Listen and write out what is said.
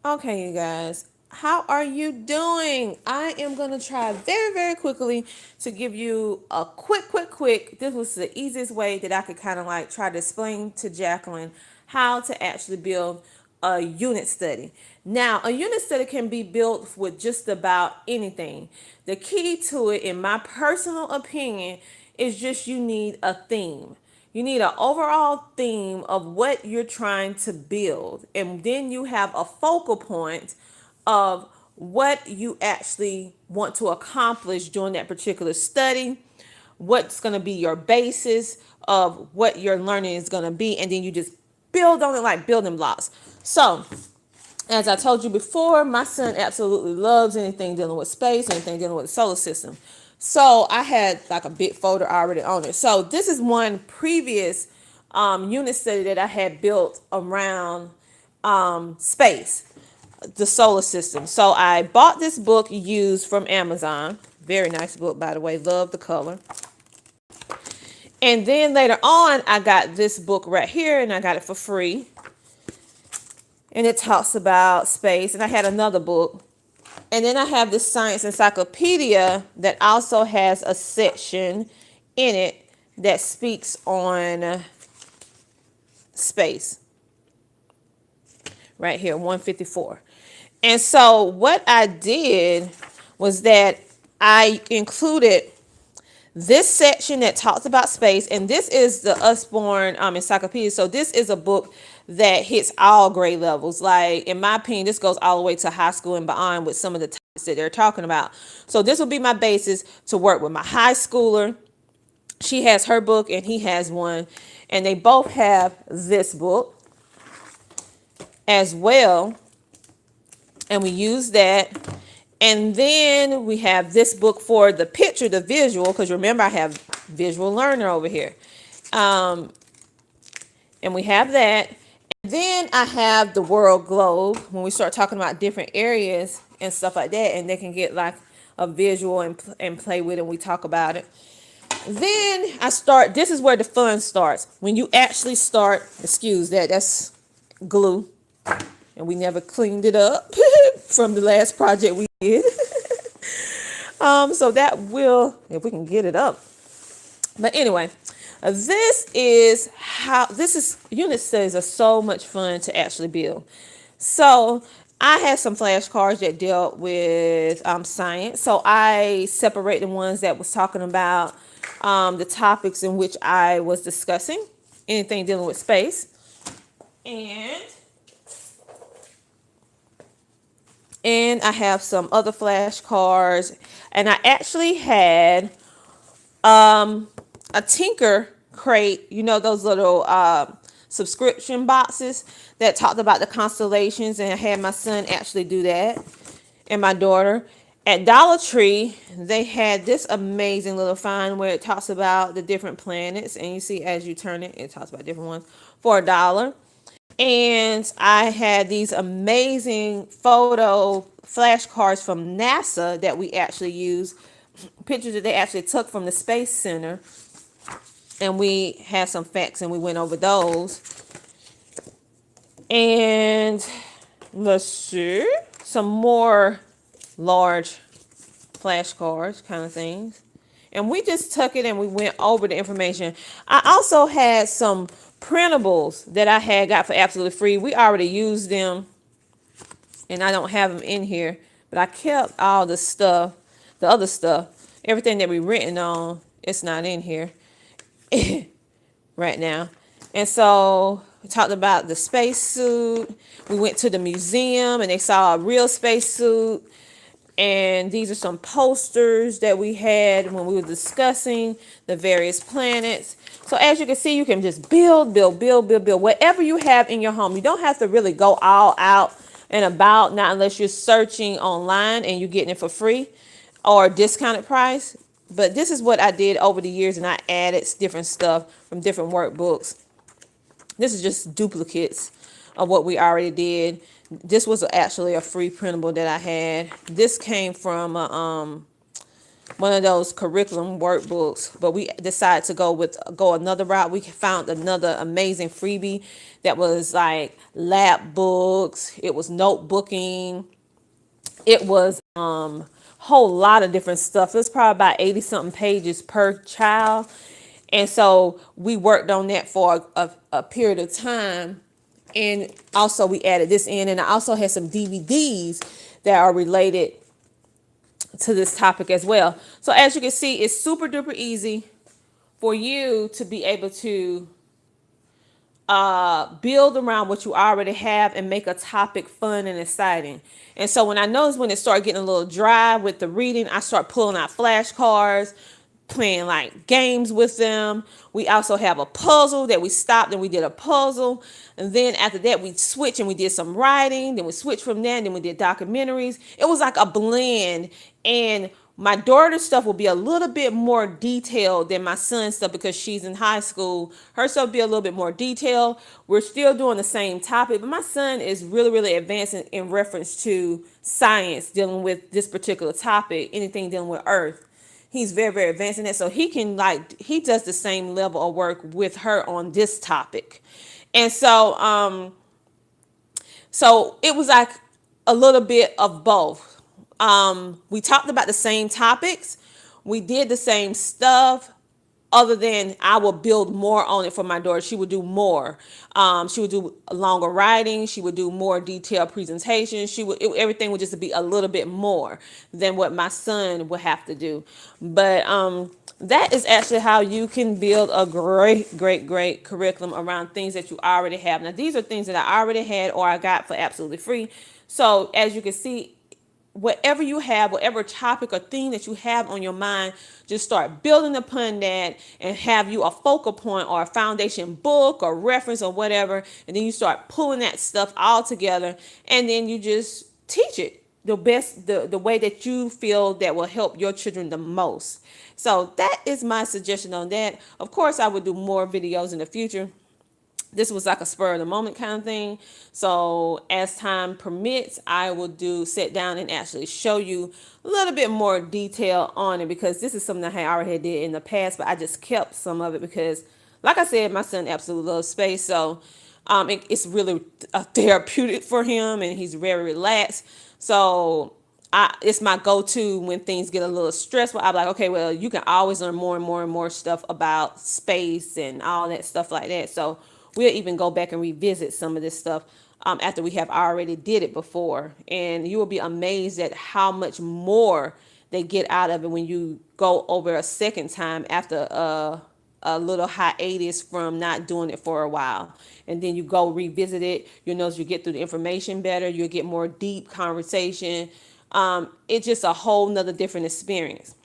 Okay, you guys, how are you doing? I am going to try very, very quickly to give you a quick. This was the easiest way that I could kind of like try to explain to Jacqueline how to actually build a unit study. Now, a unit study can be built with just about anything. The key to it, in my personal opinion, is just you need a theme. You need an overall theme of what you're trying to build. And then you have a focal point of what you actually want to accomplish during that particular study, what's going to be your basis of what your learning is going to be. And then you just build on it like building blocks. So, as I told you before, my son absolutely loves anything dealing with space, anything dealing with the solar system. So I had like a big folder already on it. So this is one previous unit study that I had built around space, the solar system. So I bought this book used from Amazon. Very nice book, by the way. Love the color. And then later on, I got this book right here, and I got it for free. And it talks about space. And I had another book. And then I have this science encyclopedia that also has a section in it that speaks on space. Right here, 154. And so what I did was that I included this section that talks about space, and this is the Usborne encyclopedia. So this is a book that hits all grade levels. Like, in my opinion, this goes all the way to high school and beyond with some of the topics that they're talking about. So this will be my basis to work with my high schooler. She has her book and he has one, and they both have this book as well. And we use that. And then we have this book for the picture, the visual, because remember I have visual learner over here. And we have that. And then I have the world globe when we start talking about different areas and stuff like that. And they can get like a visual and play with it and we talk about it. Then this is where the fun starts. When you actually start, excuse that, that's glue. And we never cleaned it up from the last project we did. So that will, if we can get it up. But anyway, unit studies are so much fun to actually build. So I had some flashcards that dealt with science. So I separate the ones that was talking about the topics in which I was discussing, anything dealing with space. And I have some other flashcards. And I actually had a Tinker crate, you know, those little subscription boxes that talked about the constellations. And I had my son actually do that, and my daughter. At Dollar Tree, they had this amazing little find where it talks about the different planets. And you see, as you turn it, it talks about different ones for $1. And I had these amazing photo flashcards from NASA that we actually use, pictures that they actually took from the Space Center. And we had some facts and we went over those. And let's see, some more large flashcards kind of things. And we just took it and we went over the information. I also had some printables that I had got for absolutely free. We already used them and I don't have them in here, but I kept all the stuff, the other stuff, everything that we written on. It's not in here right now. And so we talked about the spacesuit. We went to the museum and they saw a real spacesuit. And these are some posters that we had when we were discussing the various planets. So as you can see, you can just build. Whatever you have in your home. You don't have to really go all out and about, not unless you're searching online and you're getting it for free or discounted price. But this is what I did over the years, and I added different stuff from different workbooks. This is just duplicates of what we already did. This was actually a free printable that I had. This came from one of those curriculum workbooks, but we decided to go another route. We found another amazing freebie that was like lab books. It was notebooking. It was whole lot of different stuff. It was probably about 80 something pages per child. And so we worked on that for a period of time. And also we added this in, and I also had some DVDs that are related to this topic as well. So as you can see, it's super duper easy for you to be able to build around what you already have and make a topic fun and exciting. And so when I notice when it started getting a little dry with the reading, I start pulling out flashcards, playing like games with them. We also have a puzzle that we stopped and we did a puzzle. And then after that, we switched and we did some writing. Then we switched from that and then we did documentaries. It was like a blend. And my daughter's stuff will be a little bit more detailed than my son's stuff because she's in high school. Her stuff will be a little bit more detailed. We're still doing the same topic, but my son is really, really advancing in reference to science, dealing with this particular topic, anything dealing with Earth. He's very, very advanced in it. So he does the same level of work with her on this topic. And so it was like a little bit of both. We talked about the same topics. We did the same stuff, other than I will build more on it for my daughter. She would do more. She would do longer writing. She would do more detailed presentations. Everything would just be a little bit more than what my son would have to do. But that is actually how you can build a great, great, great curriculum around things that you already have. Now, these are things that I already had or I got for absolutely free. So as you can see, whatever you have, whatever topic or thing that you have on your mind, just start building upon that and have you a focal point or a foundation book or reference or whatever. And then you start pulling that stuff all together and then you just teach it the way that you feel that will help your children the most. So that is my suggestion on that. Of course, I would do more videos in the future. This was like a spur of the moment kind of thing. So as time permits, I will sit down and actually show you a little bit more detail on it, because this is something I already did in the past, but I just kept some of it because, like I said, my son absolutely loves space. So it's really a therapeutic for him and he's very relaxed. So it's my go-to when things get a little stressful. I'm like, okay, well, you can always learn more and more and more stuff about space and all that stuff like that. So we'll even go back and revisit some of this stuff after we have already did it before. And you will be amazed at how much more they get out of it when you go over a second time after a little hiatus from not doing it for a while. And then you go revisit it. You'll notice you get through the information better. You'll get more deep conversation. It's just a whole nother different experience.